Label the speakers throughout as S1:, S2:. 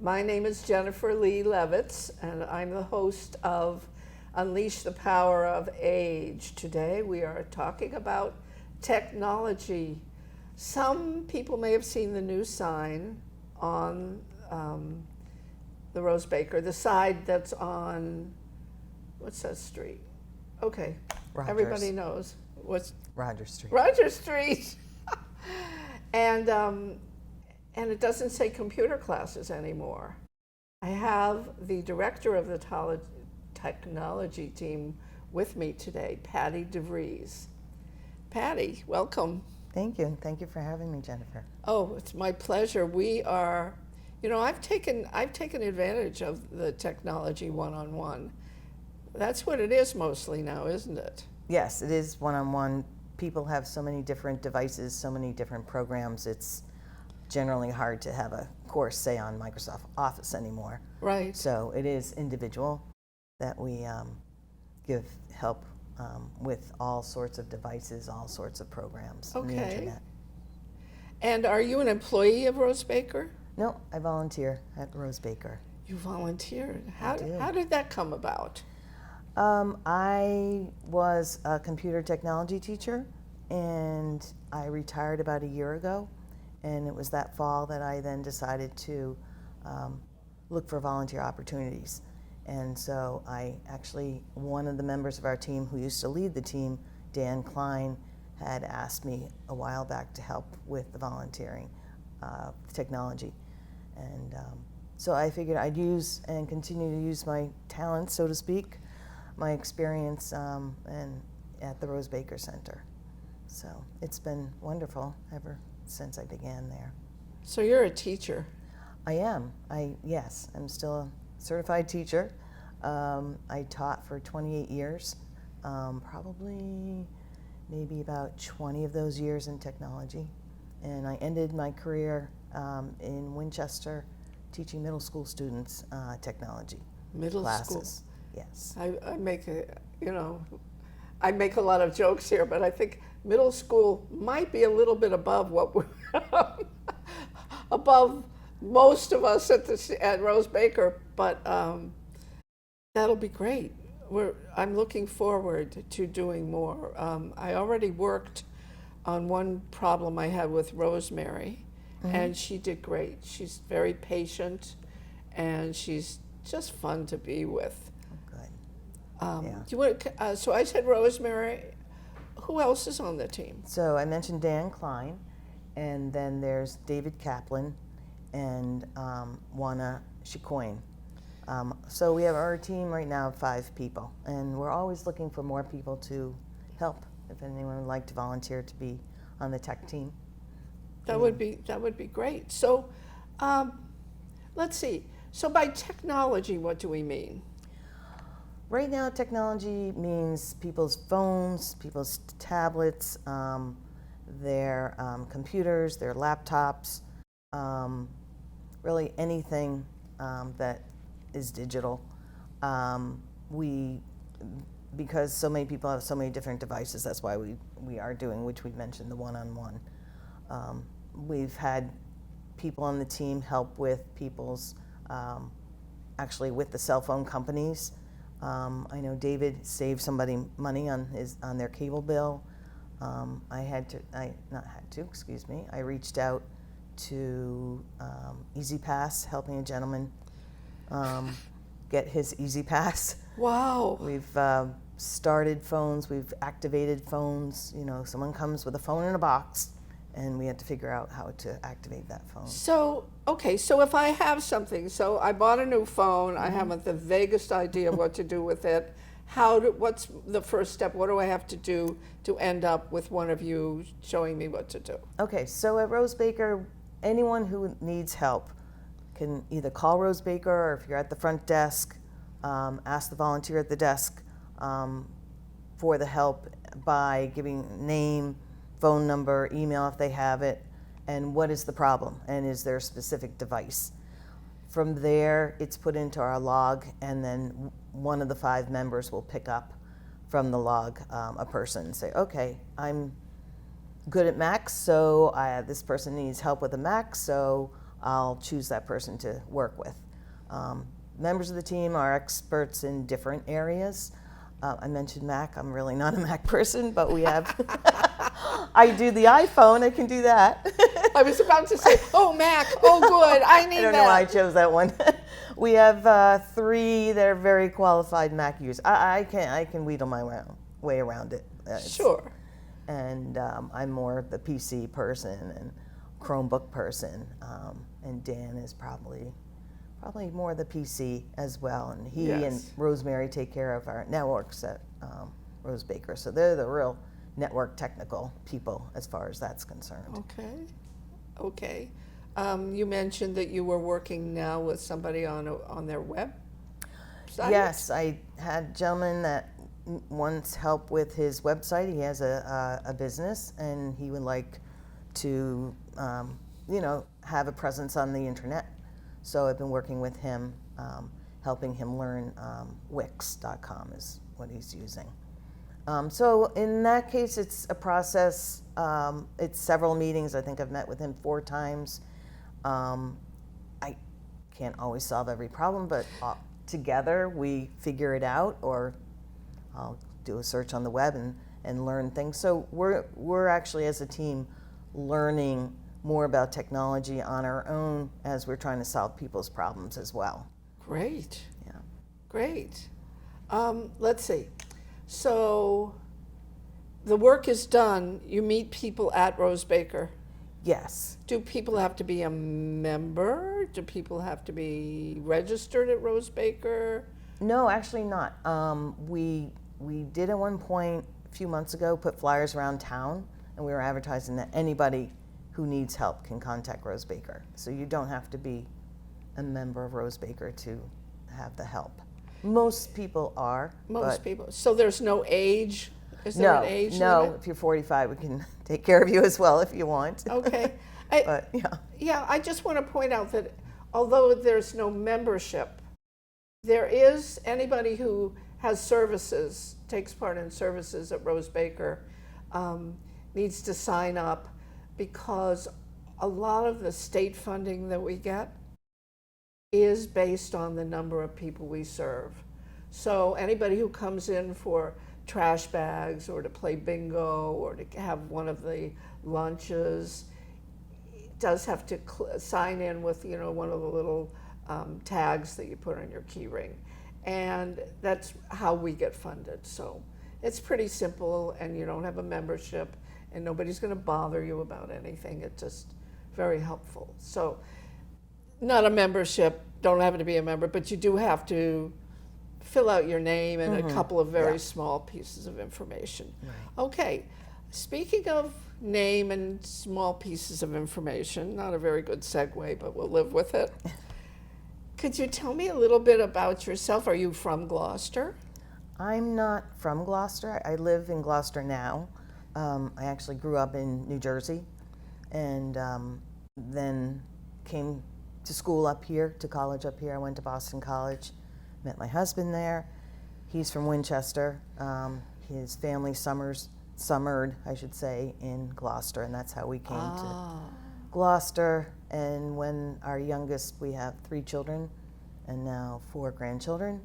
S1: My name is Jennifer Lee Levitz, and I'm the host of Unleash the Power of Age. Today we are talking about technology. Some people may have seen the new sign on the Rose Baker, the side that's on, what's that street? Okay,
S2: Rogers.
S1: Everybody knows. What's
S2: Rogers Street.
S1: Rogers Street. and it doesn't say computer classes anymore. I have the director of the technology team with me today, Patty DeVries. Patty, welcome.
S2: Thank you. Thank you for having me, Jennifer.
S1: Oh, it's my pleasure. We are, I've taken advantage of the technology one-on-one. That's what it is mostly now, isn't it?
S2: Yes, it is one-on-one. People have so many different devices, so many different programs. It's generally hard to have a course, say, on Microsoft Office anymore.
S1: Right.
S2: So it is individual that we give help with all sorts of devices, all sorts of programs on the internet.
S1: And are you an employee of Rose Baker?
S2: No, I volunteer at Rose Baker.
S1: You volunteered. How
S2: do.
S1: How did that come about?
S2: I was a computer technology teacher, and I retired about a year ago. And it was that fall that I then decided to look for volunteer opportunities. And so one of the members of our team who used to lead the team, Dan Klein, had asked me a while back to help with the volunteering technology. And so I figured I'd use and continue to use my talents, so to speak, my experience and at the Rose Baker Center. So it's been wonderful ever since I began there.
S1: So you're a teacher.
S2: I am. Yes, I'm still a certified teacher. I taught for 28 years, probably maybe about 20 of those years in technology. And I ended my career in Winchester teaching middle school students technology
S1: Middle
S2: classes.
S1: school.
S2: Yes.
S1: I make I make a lot of jokes here, but I think middle school might be a little bit above what we're above most of us at Rose Baker, but that'll be great. I'm looking forward to doing more. I already worked on one problem I had with Rosemary, and she did great. She's very patient, and she's just fun to be with.
S2: Yeah.
S1: Do you want? So I said Rosemary. Who else is on the team?
S2: So I mentioned Dan Klein, and then there's David Kaplan and Juana Chicoine. So we have our team right now of 5 people, and we're always looking for more people to help. If anyone would like to volunteer to be on the tech team,
S1: That would be great. So, let's see. So by technology, what do we mean?
S2: right now technology means people's phones, people's tablets, their computers, their laptops, really anything that is digital. Because so many people have so many different devices, that's why we are doing, which we mentioned, the one-on-one. We've had people on the team help with people's, actually with the cell phone companies. I know David saved somebody money on their cable bill. I reached out to EasyPass, helping a gentleman get his EasyPass.
S1: Wow.
S2: We've started phones, we've activated phones. You know, someone comes with a phone in a box, and we had to figure out how to activate that phone.
S1: So, okay, so if I have something, so I bought a new phone, I haven't the vaguest idea what to do with it. What's the first step? What do I have to do to end up with one of you showing me what to do?
S2: Okay, so at Rose Baker, anyone who needs help can either call Rose Baker, or if you're at the front desk, ask the volunteer at the desk for the help by giving name, phone number, email if they have it, and what is the problem, and is there a specific device. From there, it's put into our log, and then one of the 5 members will pick up from the log a person and say, okay, I'm good at Macs, so this person needs help with a Mac, so I'll choose that person to work with. Members of the team are experts in different areas. I mentioned Mac. I'm really not a Mac person, but we have. I do the iPhone. I can do that.
S1: I was about to say, oh, Mac, oh, good, I need
S2: I don't
S1: that.
S2: know why I chose that one. We have 3 that are very qualified Mac users. I can wheedle my way around it.
S1: Sure.
S2: And I'm more the PC person and Chromebook person, and Dan is probably more the PC as well. And he
S1: Yes.
S2: and Rosemary take care of our networks at Rose Baker. So they're the real network technical people as far as that's concerned.
S1: Okay. You mentioned that you were working now with somebody on their website.
S2: Yes, I had a gentleman that wants help with his website. He has a business, and he would like to, have a presence on the internet. So I've been working with him, helping him learn Wix.com is what he's using. So in that case, it's a process. It's several meetings. I think I've met with him 4 times. I can't always solve every problem, but together we figure it out, or I'll do a search on the web and learn things. So we're actually, as a team, learning more about technology on our own as we're trying to solve people's problems as well.
S1: Great.
S2: Yeah.
S1: Great. Let's see. So the work is done. You meet people at Rose Baker.
S2: Yes.
S1: Do people have to be a member? Do people have to be registered at Rose Baker?
S2: No, actually not. We did at one point a few months ago put flyers around town, and we were advertising that anybody who needs help can contact Rose Baker. So you don't have to be a member of Rose Baker to have the help. Most people are.
S1: Most people. So there's no age? Is there an age
S2: No.
S1: limit?
S2: If you're 45, we can take care of you as well if you want.
S1: Okay.
S2: But yeah.
S1: Yeah, I just want to point out that although there's no membership, there is anybody who has services, takes part in services at Rose Baker, needs to sign up, because a lot of the state funding that we get is based on the number of people we serve. So anybody who comes in for trash bags or to play bingo or to have one of the lunches does have to sign in with one of the little tags that you put on your key ring, and that's how we get funded. So it's pretty simple, and you don't have a membership, and nobody's going to bother you about anything. It's just very helpful. So not a membership, don't have to be a member, but you do have to fill out your name and a couple of very small pieces of information. Right. Okay, speaking of name and small pieces of information, not a very good segue, but we'll live with it. Could you tell me a little bit about yourself? Are you from Gloucester?
S2: I'm not from Gloucester. I live in Gloucester now. I actually grew up in New Jersey, and then came to school up here, to college up here. I went to Boston College, met my husband there. He's from Winchester. His family summered, I should say, in Gloucester, and that's how we came to Gloucester. And when our youngest, we have 3 children and now 4 grandchildren.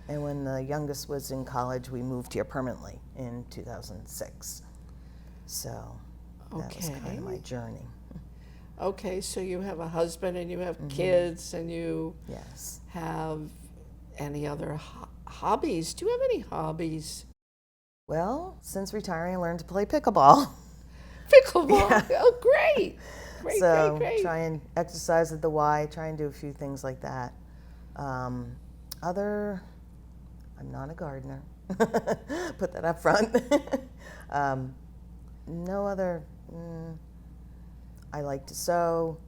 S2: And when the youngest was in college, we moved here permanently in 2006. So that was kind of my journey.
S1: Okay, so you have a husband and you have kids, and you
S2: Yes.
S1: have any other hobbies? Do you have any hobbies?
S2: Well, since retiring, I learned to play pickleball.
S1: Pickleball.
S2: Yeah.
S1: Oh, great. Great,
S2: So
S1: great.
S2: try and exercise at the Y, try and do a few things like that. I'm not a gardener. Put that up front. No other, I like to sew.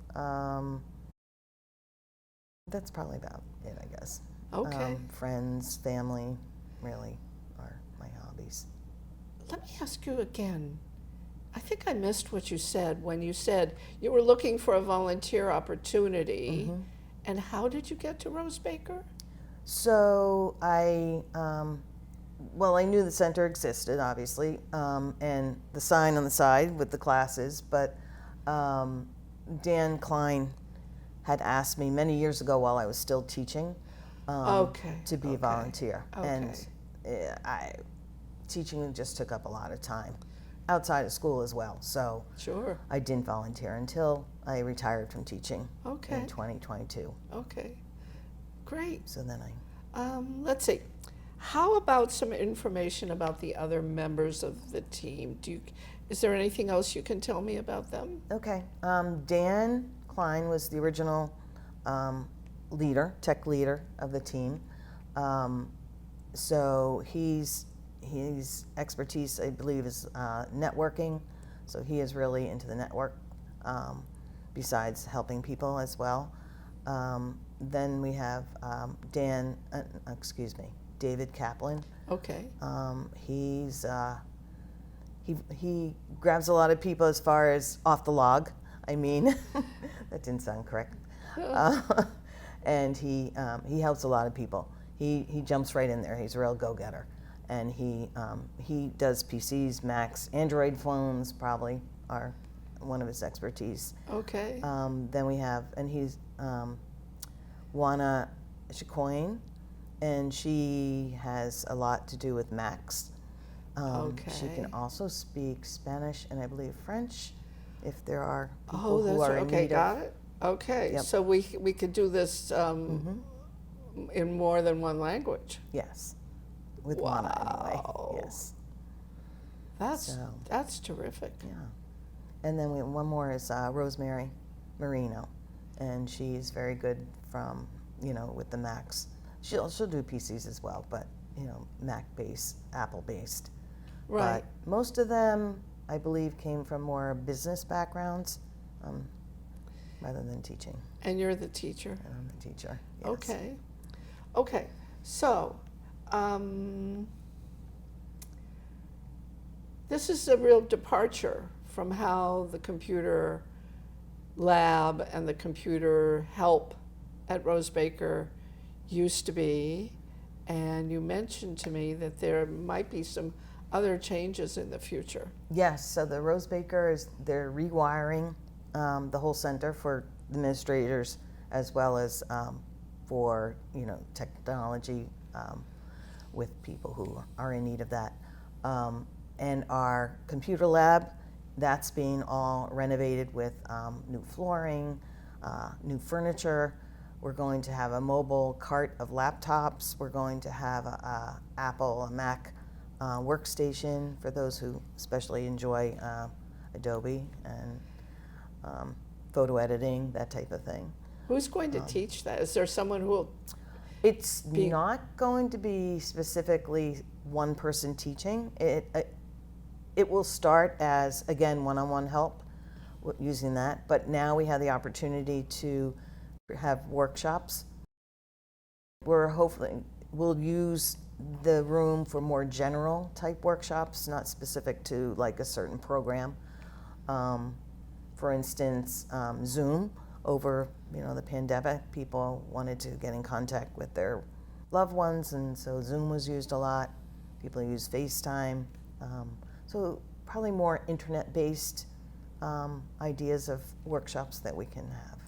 S2: That's probably about it, I guess.
S1: Okay.
S2: Friends, family, really are my hobbies.
S1: Let me ask you again. I think I missed what you said when you said you were looking for a volunteer opportunity. And how did you get to Rose Baker?
S2: So I knew the center existed, obviously, and the sign on the side with the classes, but Dan Klein had asked me many years ago while I was still teaching
S1: Okay,
S2: to be a
S1: okay,
S2: volunteer. And teaching just took up a lot of time outside of school as well. So
S1: Sure.
S2: I didn't volunteer until I retired from teaching
S1: Okay.
S2: in 2022.
S1: Okay. Great.
S2: So then
S1: Let's see. How about some information about the other members of the team? Is there anything else you can tell me about them?
S2: okay. Dan Klein was the original tech leader of the team. So his expertise, I believe, is networking. So he is really into the network, besides helping people as well. Then we have David Kaplan.
S1: Okay.
S2: He grabs a lot of people as far as off the log. I mean, that didn't sound correct. And he helps a lot of people. He jumps right in there. He's a real go-getter, and he does PCs, Macs, Android phones probably are one of his expertise.
S1: Okay.
S2: Then we have, and he's Juana Chicoine, and she has a lot to do with Macs. She can
S1: Okay.
S2: also speak Spanish and I believe French, if there are
S1: Oh,
S2: people
S1: that's
S2: who are
S1: right.
S2: in
S1: Okay,
S2: need
S1: got
S2: of.
S1: it. Okay,
S2: Yep.
S1: so we could do this in more than one language.
S2: Yes, with Juana anyway.
S1: Wow.
S2: Yes,
S1: That's
S2: So.
S1: terrific.
S2: yeah. And then one more is Rosemary Marino, and she's very good from with the Macs. She'll do PCs as well, but Mac based, Apple based.
S1: Right.
S2: But most of them, I believe, came from more business backgrounds rather than teaching.
S1: And you're the teacher.
S2: And I'm the teacher. Yes.
S1: Okay. Okay. So, this is a real departure from how the computer lab and the computer help at Rose Baker used to be. And you mentioned to me that there might be some other changes in the future.
S2: Yes. So the Rose Baker they're rewiring the whole center for administrators as well as for technology with people who are in need of that. And our computer lab, that's being all renovated with new flooring, new furniture. We're going to have a mobile cart of laptops. We're going to have a Apple, a Mac workstation for those who especially enjoy Adobe and photo editing, that type of thing.
S1: Who's going to teach that? Is there someone who will?
S2: It's not going to be specifically one person teaching. It will start as, again, one-on-one help using that, but now we have the opportunity to have workshops. We'll use the room for more general type workshops, not specific to like a certain program. For instance, Zoom. Over the pandemic, people wanted to get in contact with their loved ones, and so Zoom was used a lot. People use FaceTime. So probably more internet-based ideas of workshops that we can have.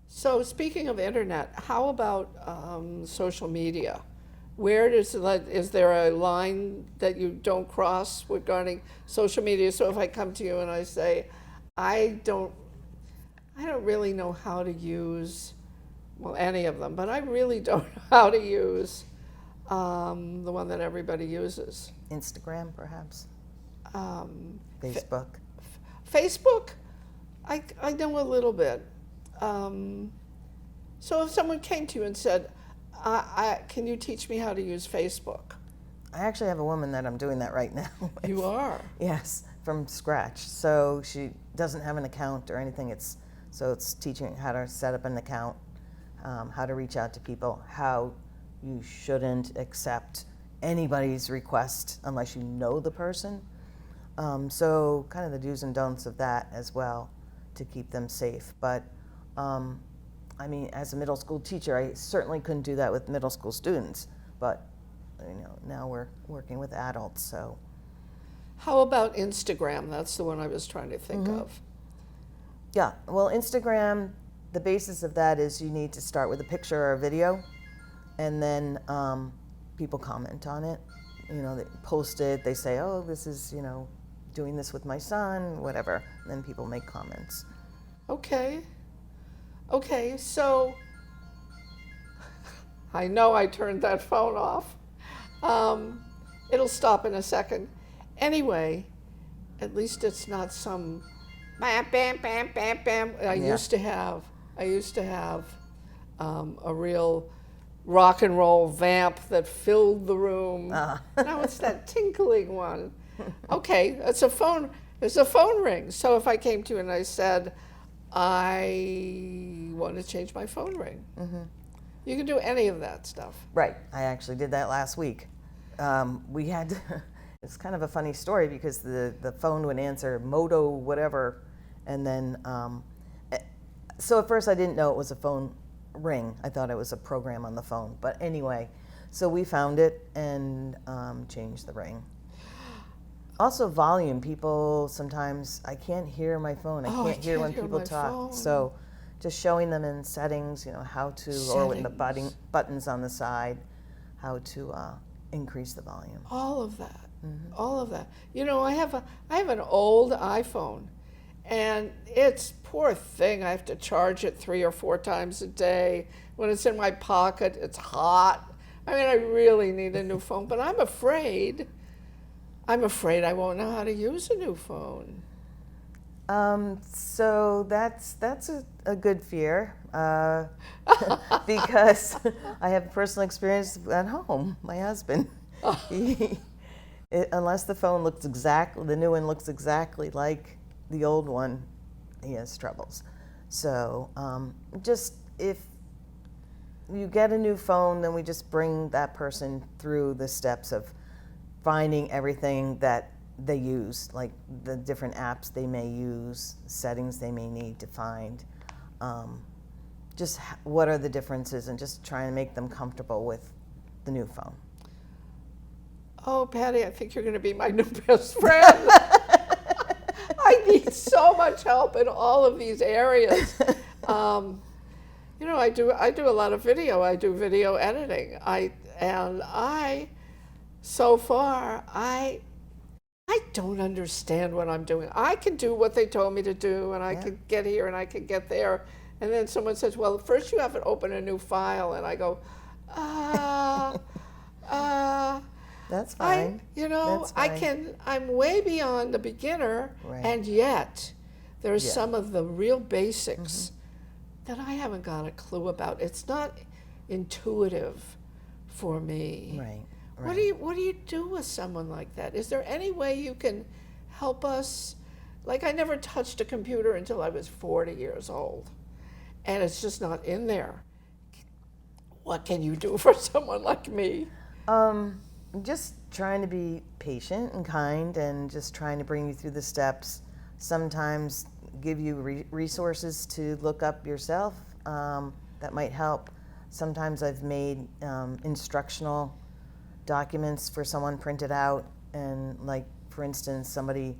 S1: So speaking of internet, how about social media? Where is there a line that you don't cross regarding social media? So if I come to you and I say, I don't really know how to use, any of them, but I really don't know how to use the one that everybody uses.
S2: Instagram, perhaps.
S1: Um,
S2: Facebook.
S1: Facebook, I know a little bit. So if someone came to you and said, can you teach me how to use Facebook?
S2: I actually have a woman that I'm doing that right now with.
S1: You are?
S2: Yes, from scratch. So she doesn't have an account or anything. So it's teaching how to set up an account, how to reach out to people, how you shouldn't accept anybody's request unless you know the person. So kind of the do's and don'ts of that as well to keep them safe. But as a middle school teacher, I certainly couldn't do that with middle school students. But now we're working with adults, so.
S1: How about Instagram? That's the one I was trying to think of.
S2: Yeah, well, Instagram, the basis of that is you need to start with a picture or a video, and then people comment on it. You know, they post it, they say, oh, this is, you know, doing this with my son, whatever. And then people make comments.
S1: Okay. Okay, so I know I turned that phone off. It'll stop in a second. Anyway, at least it's not some bam, bam, bam, bam, bam. I used to have a real rock and roll vamp that filled the room. Now it's that tinkling one. Okay, it's a phone. There's a phone ring. So if I came to you and I said, I want to change my phone ring, you can do any of that stuff.
S2: Right. I actually did that last week. We had, it's kind of a funny story because the phone would answer Moto whatever, and then, so at first I didn't know it was a phone ring. I thought it was a program on the phone. But anyway, so we found it and changed the ring. Also volume. People sometimes, I can't hear my phone. I can't hear when people talk.
S1: Phone.
S2: So just showing them in settings, you know, how to, or with the buttons on the side, how to increase the volume.
S1: All of that. All of that. You know, I have an old iPhone, and it's, poor thing, I have to charge it 3 or 4 times a day. When it's in my pocket, it's hot. I mean, I really need a new phone, but I'm afraid I won't know how to use a new phone.
S2: So that's a good fear, because I have personal experience at home. My husband, unless the phone looks the new one looks exactly like the old one, he has troubles. So just if you get a new phone, then we just bring that person through the steps of finding everything that they use, like the different apps they may use, settings they may need to find, just what are the differences, and just trying to make them comfortable with the new phone.
S1: Oh, Patty, I think you're going to be my new best friend. I need so much help in all of these areas. You know, I do a lot of video. I do video editing. So far, I don't understand what I'm doing. I can do what they told me to do, and I can get here and I can get there. And then someone says, well, first you have to open a new file. And I go,
S2: That's fine. That's fine.
S1: I'm way beyond the beginner, and yet there's some of the real basics that I haven't got a clue about. It's not intuitive for me.
S2: Right.
S1: What do you do with someone like that? Is there any way you can help us? Like, I never touched a computer until I was 40 years old, and it's just not in there. What can you do for someone like me?
S2: Just trying to be patient and kind, and just trying to bring you through the steps. Sometimes give you resources to look up yourself that might help. Sometimes I've made instructional documents for someone printed out, and like, for instance, somebody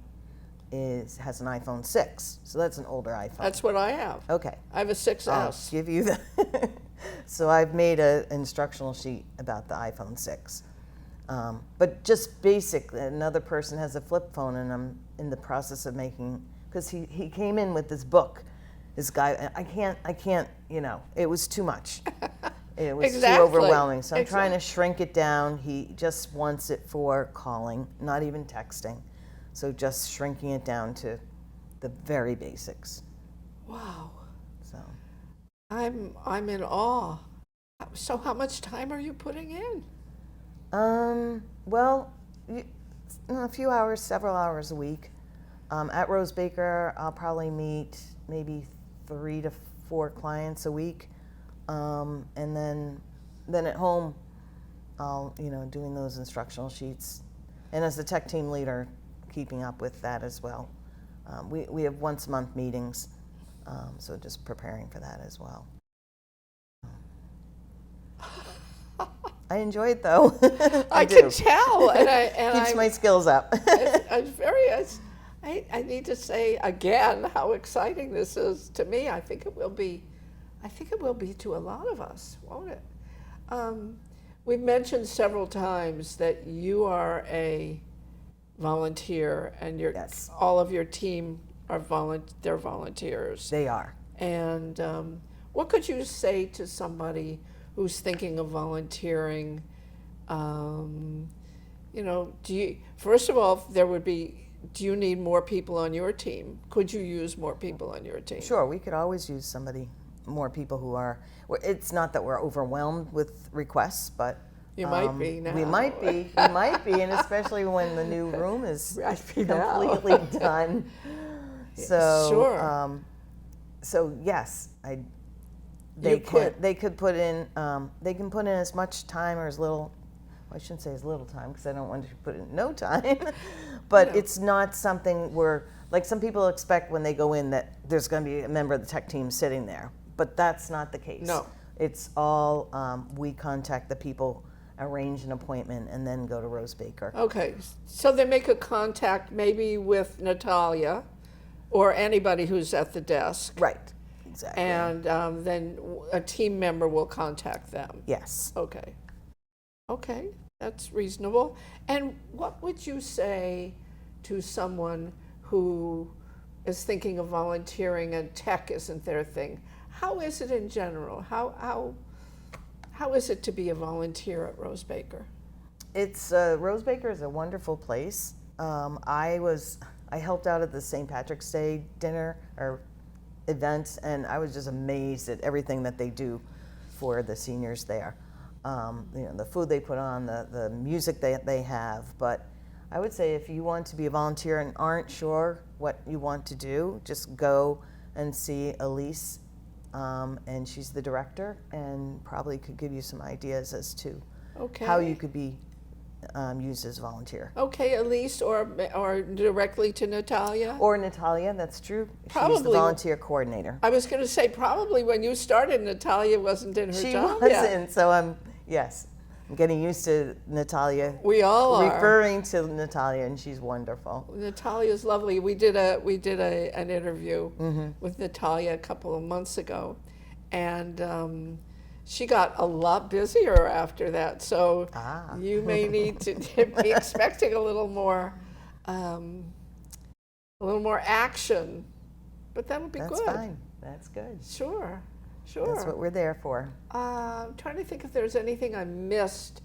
S2: has an iPhone 6, so that's an older iPhone.
S1: That's what I have.
S2: Okay.
S1: I have a 6S.
S2: I'll give you the so I've made an instructional sheet about the iPhone 6. But just basic, another person has a flip phone, and I'm in the process of making, because he came in with this book, this guy, I can't, you know, it was too much. It was too overwhelming. So I'm trying to shrink it down. He just wants it for calling, not even texting. So just shrinking it down to the very basics.
S1: Wow.
S2: So
S1: I'm in awe. So how much time are you putting in?
S2: Well, a few hours, several hours a week. At Rose Baker, I'll probably meet maybe 3 to 4 clients a week. And then at home, I'll, doing those instructional sheets. And as the tech team leader, keeping up with that as well. We have once a month meetings, so just preparing for that as well. I enjoy it though.
S1: I can tell,
S2: keeps my skills up.
S1: I need to say again how exciting this is to me. I think it will be I think it will be to a lot of us, won't it? We've mentioned several times that you are a volunteer, and
S2: Yes.
S1: all of your team are they're volunteers.
S2: They are.
S1: And what could you say to somebody who's thinking of volunteering? You know, first of all, do you need more people on your team? Could you use more people on your team?
S2: Sure, we could always use more people who are, it's not that we're overwhelmed with requests, but
S1: You might be now.
S2: we might be, and especially when the new room is
S1: Might be now.
S2: completely done. So,
S1: Sure.
S2: So yes,
S1: You
S2: they
S1: could.
S2: could put in, they can put in as much time or as little. Well, I shouldn't say as little time because I don't want to put in no time, but
S1: Yeah.
S2: it's not something where, like, some people expect when they go in that there's going to be a member of the tech team sitting there, but that's not the case.
S1: No.
S2: It's all, we contact the people, arrange an appointment, and then go to Rose Baker.
S1: Okay, so they make a contact maybe with Natalia or anybody who's at the desk,
S2: Right, exactly.
S1: and then a team member will contact them.
S2: Yes.
S1: Okay. Okay, that's reasonable. And what would you say to someone who is thinking of volunteering and tech isn't their thing? How is it in general? How is it to be a volunteer at Rose Baker?
S2: It's Rose Baker is a wonderful place. I helped out at the St. Patrick's Day dinner or event, and I was just amazed at everything that they do for the seniors there. You know, the food they put on, the music they have. But I would say if you want to be a volunteer and aren't sure what you want to do, just go and see Elise, and she's the director, and probably could give you some ideas as to
S1: Okay.
S2: how you could be used as a volunteer.
S1: Okay, Elise, or directly to Natalia?
S2: Or Natalia, that's true. She's the
S1: Probably.
S2: volunteer coordinator.
S1: I was going to say probably when you started, Natalia wasn't in her
S2: She
S1: job
S2: wasn't,
S1: yet.
S2: so I'm getting used to Natalia.
S1: We all are.
S2: Referring to Natalia, and she's wonderful.
S1: Natalia's lovely. We did an interview
S2: Mm-hmm.
S1: with Natalia a couple of months ago, and she got a lot busier after that. So you may need to be expecting a little more action, but that'll be
S2: That's
S1: good.
S2: fine. That's good.
S1: Sure.
S2: That's what we're there for.
S1: I'm trying to think if there's anything I missed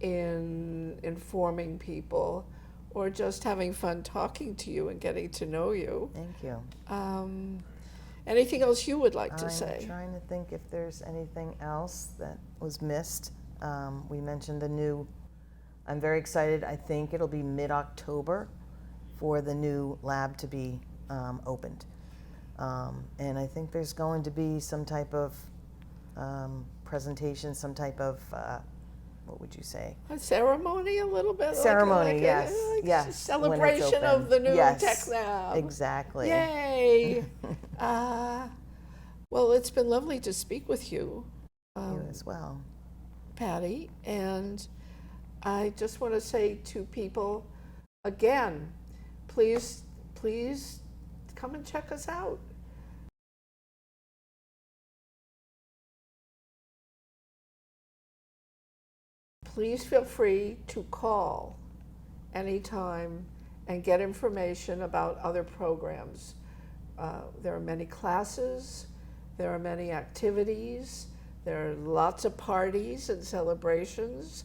S1: in informing people or just having fun talking to you and getting to know you.
S2: Thank you.
S1: Anything else you would like to
S2: I'm
S1: say?
S2: trying to think if there's anything else that was missed. We mentioned I'm very excited. I think it'll be mid-October for the new lab to be opened. And I think there's going to be some type of presentation, some type of, what would you say?
S1: A ceremony, a little bit.
S2: Ceremony, yes,
S1: like
S2: yes, when it's
S1: celebration of
S2: open.
S1: the new
S2: Yes,
S1: tech lab.
S2: Exactly.
S1: Yay! Well, it's been lovely to speak with you,
S2: You as well.
S1: Patty, and I just want to say to people again, please come and check us out. Please feel free to call anytime and get information about other programs. There are many classes, there are many activities, there are lots of parties and celebrations,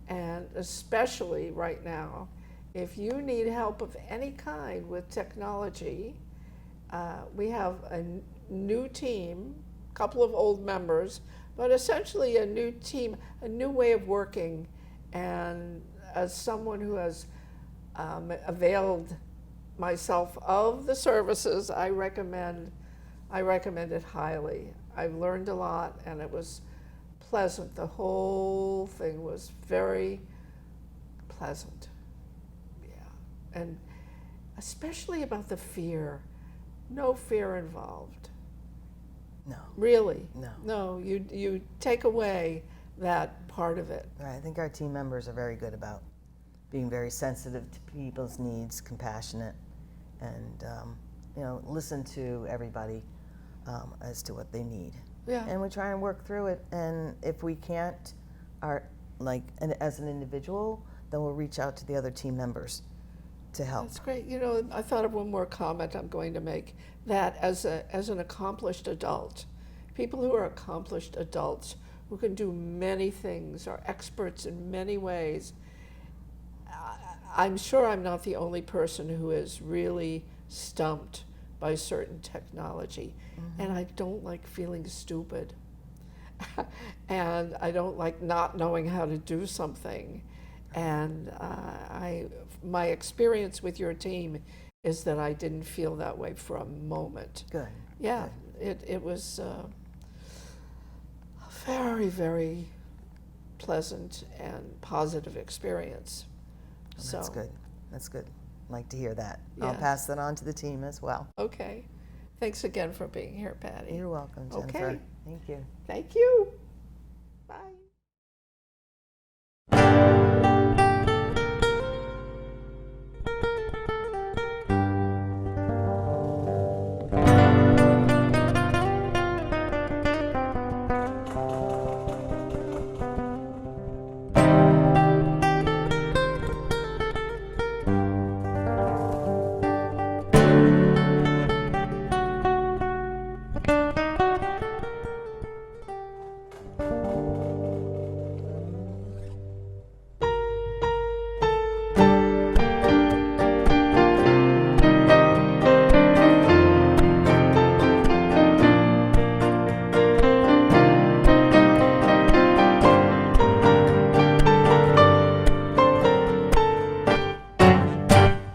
S1: and especially right now, if you need help of any kind with technology, we have a new team, a couple of old members, but essentially a new team, a new way of working. And as someone who has availed myself of the services, I recommend it highly. I've learned a lot, and it was pleasant. The whole thing was very pleasant. Yeah, and especially about the fear. No fear involved.
S2: No.
S1: Really?
S2: No.
S1: No, you take away that part of it.
S2: Right. I think our team members are very good about being very sensitive to people's needs, compassionate, and listen to everybody as to what they need.
S1: Yeah.
S2: and we try and work through it. And if we can't, as an individual, then we'll reach out to the other team members to help.
S1: That's great. You know, I thought of one more comment I'm going to make, that as an accomplished adult, people who are accomplished adults who can do many things, are experts in many ways, I'm sure I'm not the only person who is really stumped by certain technology. And I don't like feeling stupid. And I don't like not knowing how to do something. And my experience with your team is that I didn't feel that way for a moment.
S2: Good.
S1: Yeah, it was very, very pleasant and positive experience.
S2: Well,
S1: So
S2: that's good. That's good. I'd like to hear that. I'll
S1: Yeah.
S2: pass that on to the team as well.
S1: Okay. Thanks again for being here, Patty.
S2: You're welcome, Jennifer.
S1: Okay.
S2: Thank you.
S1: Thank you. Bye.